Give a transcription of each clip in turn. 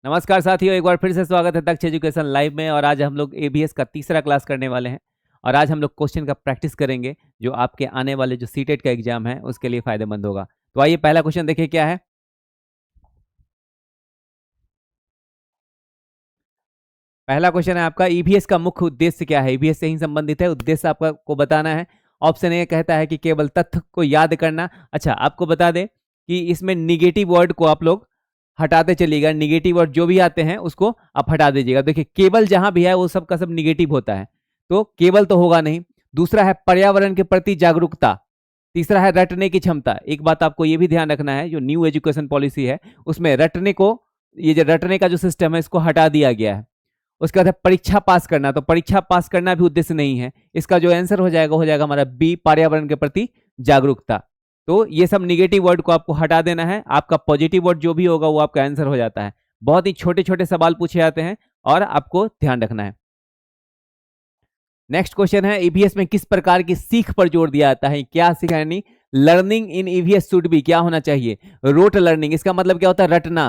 नमस्कार साथियों, एक बार फिर से स्वागत है दक्ष एजुकेशन लाइव में। और आज हम लोग एबीएस का तीसरा क्लास करने वाले हैं। और आज हम लोग क्वेश्चन का प्रैक्टिस करेंगे जो आपके आने वाले जो सीटेट का एग्जाम है उसके लिए फायदेमंद होगा। तो आइए पहला क्वेश्चन देखिए क्या है। पहला क्वेश्चन है आपका, ईवीएस का मुख्य उद्देश्य क्या है। ईवीएस से ही संबंधित है, उद्देश्य आपका को बताना है। ऑप्शन ए कहता है कि केवल तथ्य को याद करना। अच्छा, आपको बता दें कि इसमें निगेटिव वर्ड को आप लोग हटाते चलिएगा। निगेटिव वर्ड जो भी आते हैं उसको आप हटा दीजिएगा। देखिए, केवल जहां भी है वो सब का सब निगेटिव होता है, तो केवल तो होगा नहीं। दूसरा है पर्यावरण के प्रति जागरूकता। तीसरा है रटने की क्षमता। एक बात आपको ये भी ध्यान रखना है, जो न्यू एजुकेशन पॉलिसी है उसमें रटने को, ये जो रटने का जो सिस्टम है इसको हटा दिया गया है। उसके बाद है परीक्षा पास करना। तो परीक्षा पास करना भी उद्देश्य नहीं है। इसका जो आंसर हो जाएगा हमारा बी, पर्यावरण के प्रति जागरूकता। तो ये सब निगेटिव वर्ड को आपको हटा देना है। आपका पॉजिटिव वर्ड जो भी होगा वो आपका आंसर हो जाता है। बहुत ही छोटे छोटे सवाल पूछे जाते हैं और आपको ध्यान रखना है। नेक्स्ट क्वेश्चन है, ईवीएस में किस प्रकार की सीख पर जोर दिया जाता है। क्या सीख यानी learning in EVS should be क्या होना चाहिए। रोट लर्निंग, इसका मतलब क्या होता है, रटना।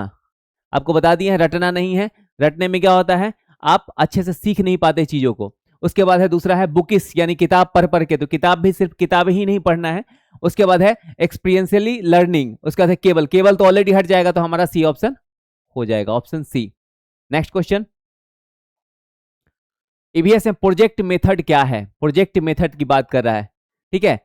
आपको बता दिए हैं रटना नहीं है। रटने में क्या होता है, आप अच्छे से सीख नहीं पाते चीजों को। उसके बाद है दूसरा है बुकिस, यानी किताब पढ़ पढ़ के। तो किताब भी सिर्फ किताब ही नहीं पढ़ना है। उसके बाद है एक्सपीरियंशियली लर्निंग। उसके बाद है केवल। केवल तो ऑलरेडी हट जाएगा, तो हमारा सी ऑप्शन हो जाएगा, option C. Next question, EVS में प्रोजेक्ट मेथड क्या है। प्रोजेक्ट मेथड की बात कर रहा है, ठीक है।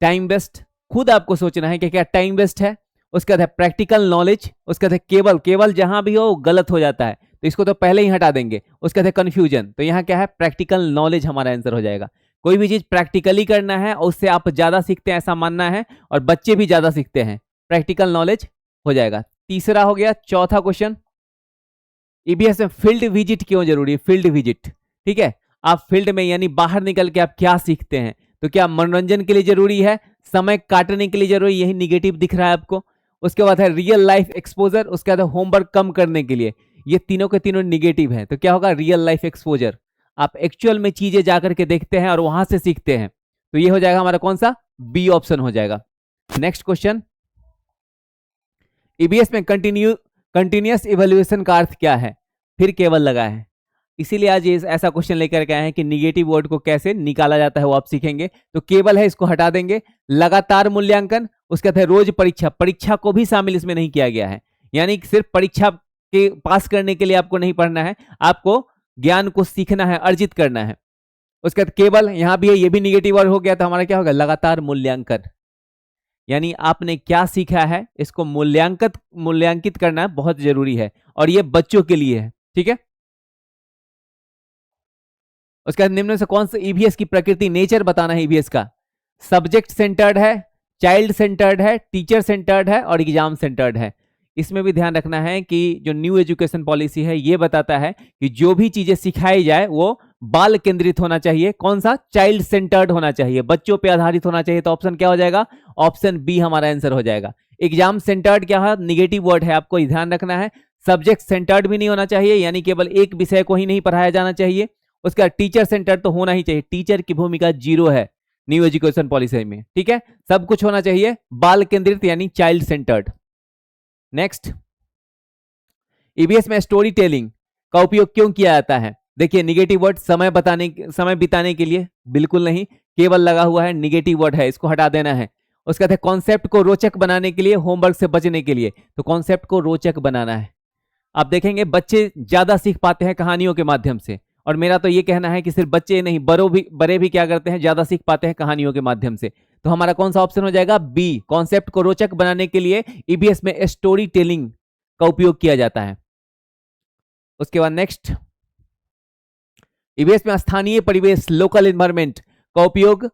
टाइम वेस्ट, खुद आपको सोचना है कि क्या टाइम वेस्ट है। उसके बाद है प्रैक्टिकल नॉलेज। उसके बाद है केवल। केवल जहां भी हो गलत हो जाता है, तो इसको तो पहले ही हटा देंगे। उसके बाद है कंफ्यूजन। तो यहाँ क्या है, प्रैक्टिकल नॉलेज हमारा आंसर हो जाएगा। कोई भी चीज प्रैक्टिकली करना है और उससे आप ज्यादा सीखते हैं ऐसा मानना है, और बच्चे भी ज्यादा सीखते हैं। प्रैक्टिकल नॉलेज हो जाएगा। तीसरा हो गया। चौथा क्वेश्चन, ईबीएस में फील्ड विजिट क्यों जरूरी है। फील्ड विजिट, ठीक है। आप फील्ड में यानी बाहर निकल के आप क्या सीखते हैं। तो क्या मनोरंजन के लिए जरूरी है, समय काटने के लिए जरूरी, यही निगेटिव दिख रहा है आपको। उसके बाद है रियल लाइफ एक्सपोजर। उसके बाद है होमवर्क कम करने के लिए। ये तीनों के तीनों निगेटिव है। तो क्या होगा, रियल लाइफ एक्सपोजर। आप एक्चुअल में चीजें जाकर के देखते हैं और वहां से सीखते हैं। तो ये हो जाएगा हमारा कौन सा, बी ऑप्शन हो जाएगा। नेक्स्ट क्वेश्चन, ईबीएस में कंटिन्यूअस इवैल्यूएशन का अर्थ क्या है। फिर केवल लगा है, इसीलिए आज ये ऐसा क्वेश्चन लेकर के आए हैं कि निगेटिव वर्ड को कैसे निकाला जाता है वो आप सीखेंगे। तो केवल है, इसको हटा देंगे। लगातार मूल्यांकन। उसके बाद रोज परीक्षा। परीक्षा को भी शामिल इसमें नहीं किया गया है, यानी सिर्फ परीक्षा के पास करने के लिए आपको नहीं पढ़ना है, आपको ज्ञान को सीखना है, अर्जित करना है। उसके बाद केवल यहां भी है, ये भी निगेटिव वर्ड हो गया। तो हमारा क्या होगा, लगातार मूल्यांकन। यानी आपने क्या सीखा है इसको मूल्यांकित करना बहुत जरूरी है, और ये बच्चों के लिए है, ठीक है। उसके बाद निम्न से कौन सा ईवीएस की प्रकृति, नेचर बताना है ईवीएस का। सब्जेक्ट सेंटर्ड है, चाइल्ड सेंटर्ड है, टीचर सेंटर्ड है और एग्जाम सेंटर्ड है। इसमें भी ध्यान रखना है कि जो न्यू एजुकेशन पॉलिसी है ये बताता है कि जो भी चीजें सिखाई जाए वो बाल केंद्रित होना चाहिए। कौन सा, चाइल्ड सेंटर्ड होना चाहिए, बच्चों पे आधारित होना चाहिए। तो ऑप्शन क्या हो जाएगा, ऑप्शन बी हमारा आंसर हो जाएगा। एग्जाम सेंटर्ड क्या है, निगेटिव वर्ड है, आपको ध्यान रखना है। सब्जेक्ट सेंटर्ड भी नहीं होना चाहिए, यानी केवल एक विषय को ही नहीं पढ़ाया जाना चाहिए। उसका टीचर सेंटर तो होना ही चाहिए। टीचर की भूमिका जीरो है न्यू एजुकेशन पॉलिसी में, ठीक है। सब कुछ होना चाहिए बाल केंद्रित यानी चाइल्ड सेंटर्ड। नेक्स्ट, ईवीएस में स्टोरी टेलिंग का उपयोग क्यों किया जाता है। देखिए, निगेटिव वर्ड समय बिताने के लिए बिल्कुल नहीं, केवल लगा हुआ है, निगेटिव वर्ड है, इसको हटा देना है। उसका था कॉन्सेप्ट को रोचक बनाने के लिए, होमवर्क से बचने के लिए। तो कॉन्सेप्ट को रोचक बनाना है। आप देखेंगे बच्चे ज्यादा सीख पाते हैं कहानियों के माध्यम से, और मेरा तो ये कहना है कि सिर्फ बच्चे नहीं, बड़े भी क्या करते हैं, ज्यादा सीख पाते हैं कहानियों के माध्यम से। तो हमारा कौन सा ऑप्शन हो जाएगा, बी। कॉन्सेप्ट को रोचक बनाने के लिए ईबीएस में स्टोरी टेलिंग का उपयोग किया जाता है। उसके बाद नेक्स्ट, ईबीएस में स्थानीय परिवेश, लोकल एनवायरमेंट का उपयोग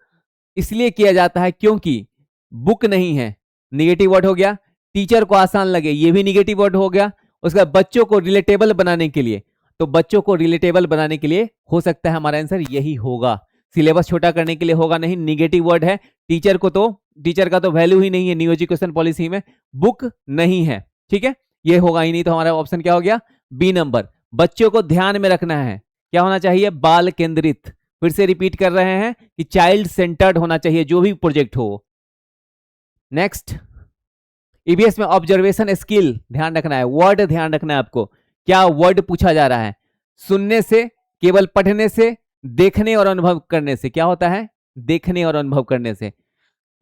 इसलिए किया जाता है क्योंकि बुक नहीं है, निगेटिव वर्ड हो गया। टीचर को आसान लगे, ये भी निगेटिव वर्ड हो गया। उसके बाद बच्चों को रिलेटेबल बनाने के लिए, तो बच्चों को रिलेटेबल बनाने के लिए हो सकता है हमारा आंसर यही होगा। सिलेबस छोटा करने के लिए होगा नहीं, निगेटिव वर्ड है। टीचर का तो वैल्यू ही नहीं है न्यू एजुकेशन पॉलिसी में, बुक नहीं है, ठीक है। ये होगा ही नहीं, तो हमारा ऑप्शन क्या हो गया, बी नंबर। बच्चों को ध्यान में रखना है, क्या होना चाहिए, बाल केंद्रित। फिर से रिपीट कर रहे हैं कि चाइल्ड सेंटर्ड होना चाहिए जो भी प्रोजेक्ट हो। नेक्स्ट, ईबीएस में ऑब्जर्वेशन स्किल ध्यान रखना है, वर्ड ध्यान रखना है आपको। क्या वर्ड पूछा जा रहा है? सुनने से, केवल पढ़ने से, देखने और अनुभव करने से? क्या होता है? देखने और अनुभव करने से।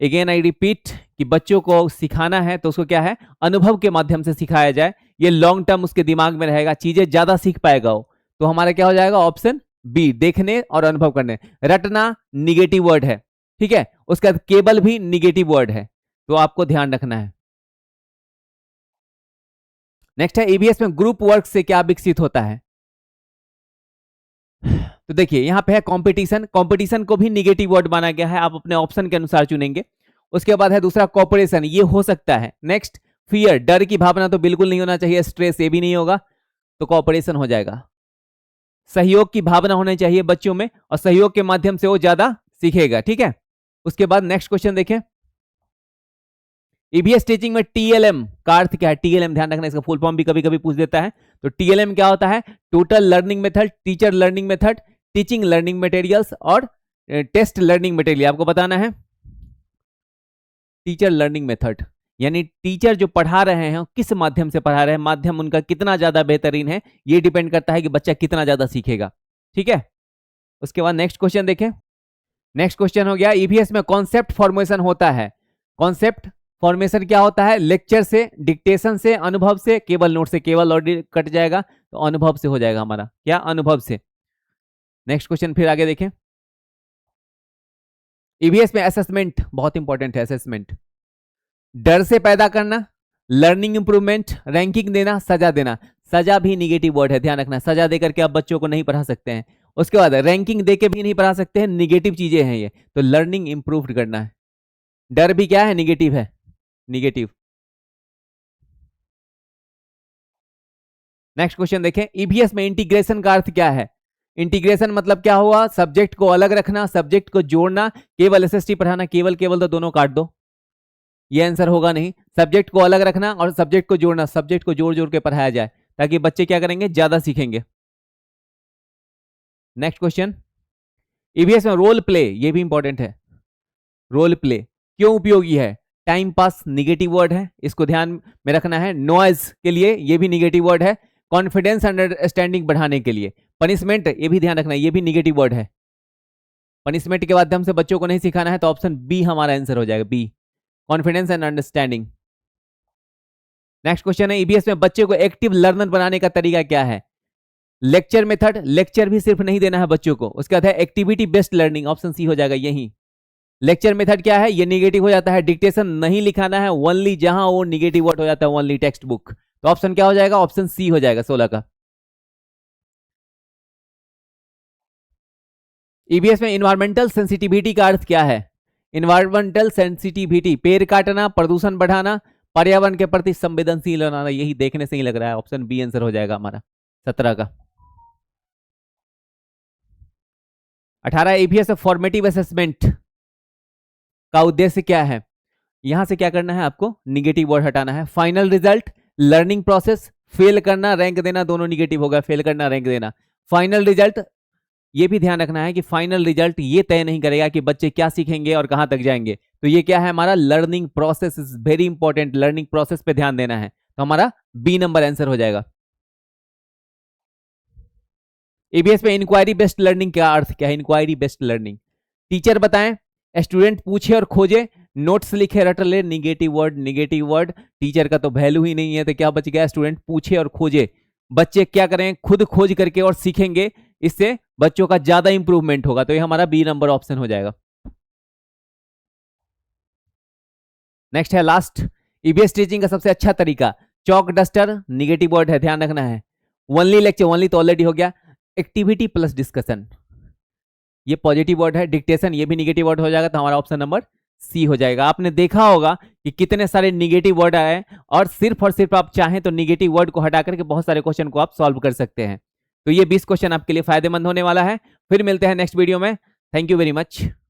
अगेन आई रिपीट कि बच्चों को सिखाना है तो उसको क्या है, अनुभव के माध्यम से सिखाया जाए, ये लॉन्ग टर्म उसके दिमाग में रहेगा, चीजें ज्यादा सीख पाएगा वो। तो हमारा क्या हो जाएगा? ऑप्शन बी, देखने और अनुभव करने। रटना निगेटिव वर्ड है, ठीक है, उसका केबल भी निगेटिव वर्ड है, तो आपको ध्यान रखना है। नेक्स्ट है ईवीएस में ग्रुप वर्क से क्या विकसित होता है? तो देखिए यहां पे है कंपटीशन, कंपटीशन को भी निगेटिव वर्ड माना गया है, आप अपने ऑप्शन के अनुसार चुनेंगे। उसके बाद है दूसरा कॉपरेशन, ये हो सकता है। नेक्स्ट फियर, डर की भावना तो बिल्कुल नहीं होना चाहिए, स्ट्रेस ये भी नहीं होगा, तो कॉपरेशन हो जाएगा। सहयोग की भावना होनी चाहिए बच्चों में, और सहयोग के माध्यम से वो ज्यादा सीखेगा, ठीक है। उसके बाद नेक्स्ट क्वेश्चन देखें, ईवीएस टीचिंग में टीएलएम का अर्थ क्या है? टीएलएम ध्यान रखना, इसका फुल फॉर्म भी कभी कभी पूछ देता है। तो टीएलएम क्या होता है? Total learning method, teacher learning method, teaching learning materials और टेस्ट लर्निंग मटेरियल। आपको बताना है टीचर लर्निंग मेथड, यानी टीचर जो पढ़ा रहे हैं किस माध्यम से पढ़ा रहे हैं, माध्यम उनका कितना ज्यादा बेहतरीन है, ये डिपेंड करता है कि बच्चा कितना ज्यादा सीखेगा, ठीक है। उसके बाद नेक्स्ट क्वेश्चन देखें। नेक्स्ट क्वेश्चन हो गया, ईवीएस में कॉन्सेप्ट फॉर्मेशन होता है। कॉन्सेप्ट फॉर्मेशन क्या होता है? लेक्चर से, डिक्टेशन से, अनुभव से, केवल नोट से। केवल और कट जाएगा तो अनुभव से हो जाएगा हमारा, क्या? अनुभव से। नेक्स्ट क्वेश्चन फिर आगे देखें, ईवीएस में असेसमेंट बहुत इंपॉर्टेंट है। असेसमेंट डर से पैदा करना, लर्निंग इंप्रूवमेंट, रैंकिंग देना, सजा देना। सजा भी निगेटिव वर्ड है, ध्यान रखना, सजा देकर के आप बच्चों को नहीं पढ़ा सकते हैं। उसके बाद रैंकिंग देके भी नहीं पढ़ा सकते हैं, निगेटिव चीजें हैं ये, तो लर्निंग इंप्रूव करना है। डर भी क्या है? निगेटिव है, निगेटिव। नेक्स्ट क्वेश्चन देखें, ईवीएस में इंटीग्रेशन का अर्थ क्या है? इंटीग्रेशन मतलब क्या हुआ? सब्जेक्ट को अलग रखना, सब्जेक्ट को जोड़ना, केवल एसएसटी पढ़ाना। केवल केवल तो दोनों काट दो, ये आंसर होगा नहीं। सब्जेक्ट को अलग रखना और सब्जेक्ट को जोड़ना, सब्जेक्ट को जोड़ जोड़ के पढ़ाया जाए ताकि बच्चे क्या करेंगे? ज्यादा सीखेंगे। नेक्स्ट क्वेश्चन, ईवीएस में रोल प्ले, ये भी इंपॉर्टेंट है। रोल प्ले क्यों उपयोगी है? टाइम पास निगेटिव वर्ड है, इसको ध्यान में रखना है। नॉइज के लिए, ये भी निगेटिव वर्ड है। कॉन्फिडेंस अंडरस्टैंडिंग बढ़ाने के लिए। पनिशमेंट, ये भी ध्यान रखना, ये भी निगेटिव वर्ड है। पनिशमेंट के माध्यम से बच्चों को नहीं सिखाना है, तो ऑप्शन बी हमारा आंसर हो जाएगा, B, confidence and understanding. Next question है, ईवीएस में बच्चे को एक्टिव लर्नर बनाने का तरीका क्या है? लेक्चर मेथड, लेक्चर भी सिर्फ नहीं देना है बच्चों को। उसके बाद है activity based learning, option C हो जाएगा यही। लेक्चर मेथड क्या है? ये निगेटिव हो जाता है। डिक्टेशन नहीं लिखाना है, ओनली जहां वो निगेटिव वर्ड हो जाता है, ओनली टेक्स्ट बुक। तो ऑप्शन क्या हो जाएगा? ऑप्शन सी हो जाएगा 16 का। ईवीएस में इन्वायरमेंटल सेंसिटिविटी का अर्थ क्या है? इन्वायरमेंटल सेंसिटिविटी, पेड़ काटना, प्रदूषण बढ़ाना, पर्यावरण के प्रति संवेदनशील बनाना। यही देखने से ही लग रहा है, ऑप्शन बी आंसर हो जाएगा हमारा 17 का। 18 ईवीएस फॉर्मेटिव असेसमेंट का उद्देश्य क्या है? यहां से क्या करना है आपको? निगेटिव वर्ड हटाना है। Final result, learning process, fail करना, रैंक देना, दोनों निगेटिव होगा। फेल करना, रैंक देना। फाइनल रिजल्ट, ये भी ध्यान रखना है कि फाइनल रिजल्ट ये तय नहीं करेगा कि बच्चे क्या सीखेंगे और कहां तक जाएंगे। तो ये क्या है हमारा? Learning process is very important, learning process पे ध्यान देना है। तो हमारा बी नंबर आंसर हो जाएगा। ईवीएस में इंक्वायरी बेस्ड लर्निंग का अर्थ क्या है? इंक्वायरी बेस्ड लर्निंग, टीचर बताएं, स्टूडेंट पूछे और खोजे, नोट्स लिखे रट ले। Negative word, negative word, teacher का तो वैल्यू ही नहीं है, तो क्या बच गया? स्टूडेंट पूछे और खोजे। बच्चे क्या करें? खुद खोज करके और सीखेंगे, इससे बच्चों का ज्यादा इंप्रूवमेंट होगा। तो ये हमारा बी नंबर ऑप्शन हो जाएगा। नेक्स्ट है लास्ट, ईवीएस टीचिंग का सबसे अच्छा तरीका, चौक डस्टर, निगेटिव वर्ड है, ध्यान रखना है। ओनली लेक्चर, ओनली तो ऑलरेडी हो गया। एक्टिविटी प्लस डिस्कशन, ये पॉजिटिव वर्ड है। डिक्टेशन, ये भी निगेटिव वर्ड हो जाएगा, तो हमारा ऑप्शन नंबर सी हो जाएगा। आपने देखा होगा कि कितने सारे निगेटिव वर्ड आए, और सिर्फ आप चाहें तो निगेटिव वर्ड को हटा करके बहुत सारे क्वेश्चन को आप सॉल्व कर सकते हैं। तो ये 20 क्वेश्चन आपके लिए फायदेमंद होने वाला है। फिर मिलते हैं नेक्स्ट वीडियो में। Thank you very much.